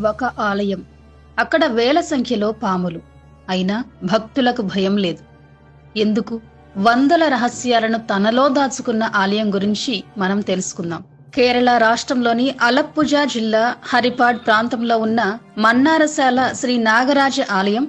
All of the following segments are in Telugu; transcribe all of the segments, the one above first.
ఒక ఆలయం. అక్కడ వేల సంఖ్యలో పాములు. అయినా భక్తులకు భయం లేదు. ఎందుకు? వందల రహస్యాలను తనలో దాచుకున్న ఆలయం గురించి మనం తెలుసుకుందాం. కేరళ రాష్ట్రంలోని అలప్పుజా జిల్లా హరిపాడ్ ప్రాంతంలో ఉన్న మన్నారశాల శ్రీ నాగరాజ ఆలయం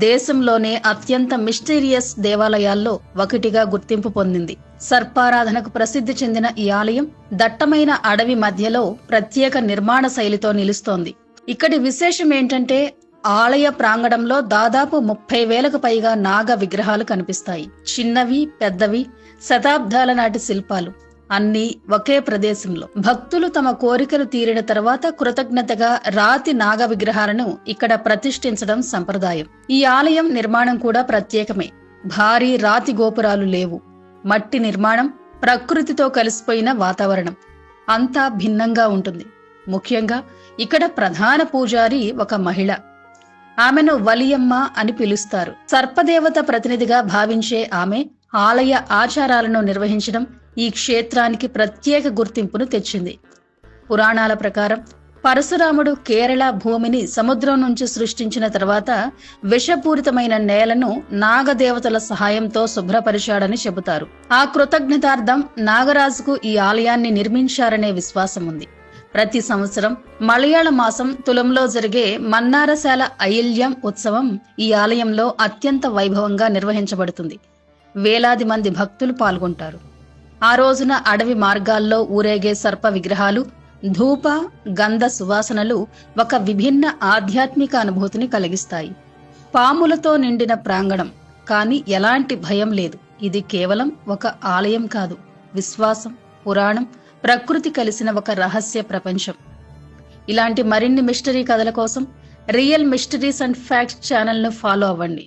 దేశంలోనే అత్యంత మిస్టీరియస్ దేవాలయాల్లో ఒకటిగా గుర్తింపు పొందింది. సర్పారాధనకు ప్రసిద్ధి చెందిన ఈ ఆలయం దట్టమైన అడవి మధ్యలో ప్రత్యేక నిర్మాణ శైలితో నిలుస్తోంది. ఇక్కడి విశేషం ఏంటంటే ఆలయ ప్రాంగణంలో దాదాపు 30,000కు పైగా నాగ విగ్రహాలు కనిపిస్తాయి. చిన్నవి, పెద్దవి, శతాబ్దాల నాటి శిల్పాలు అన్నీ ఒకే ప్రదేశంలో. భక్తులు తమ కోరికలు తీరిన తర్వాత కృతజ్ఞతగా రాతి నాగ విగ్రహాలను ఇక్కడ ప్రతిష్ఠించడం సంప్రదాయం. ఈ ఆలయం నిర్మాణం కూడా ప్రత్యేకమే. భారీ రాతి గోపురాలు లేవు. మట్టి నిర్మాణం, ప్రకృతితో కలిసిపోయిన వాతావరణం అంతా భిన్నంగా ఉంటుంది. ముఖ్యంగా ఇక్కడ ప్రధాన పూజారి ఒక మహిళ. ఆమెను వలియమ్మ అని పిలుస్తారు. సర్పదేవత ప్రతినిధిగా భావించే ఆమె ఆలయ ఆచారాలను నిర్వహించడం ఈ క్షేత్రానికి ప్రత్యేక గుర్తింపును తెచ్చింది. పురాణాల ప్రకారం పరశురాముడు కేరళ భూమిని సముద్రం నుంచి సృష్టించిన తర్వాత విషపూరితమైన నేలను నాగదేవతల సహాయంతో శుభ్రపరిచాడని చెబుతారు. ఆ కృతజ్ఞతార్థం నాగరాజుకు ఈ ఆలయాన్ని నిర్మించారనే విశ్వాసం ఉంది. ప్రతి సంవత్సరం మలయాళ మాసం తులంలో జరిగే మన్నారశాల అయిల్యం ఉత్సవం ఈ ఆలయంలో అత్యంత వైభవంగా నిర్వహించబడుతుంది. వేలాది మంది భక్తులు పాల్గొంటారు. ఆ రోజున అడవి మార్గాల్లో ఊరేగే సర్ప విగ్రహాలు, ధూప, గంధ సువాసనలు ఒక విభిన్న ఆధ్యాత్మిక అనుభూతిని కలిగిస్తాయి. పాములతో నిండిన ప్రాంగణం, కానీ ఎలాంటి భయం లేదు. ఇది కేవలం ఒక ఆలయం కాదు, విశ్వాసం, పురాణం, ప్రకృతి కలిసిన ఒక రహస్య ప్రపంచం. ఇలాంటి మరిన్ని మిస్టరీ కథల కోసం రియల్ మిస్టరీస్ అండ్ ఫ్యాక్ట్స్ ఛానల్ను ఫాలో అవ్వండి.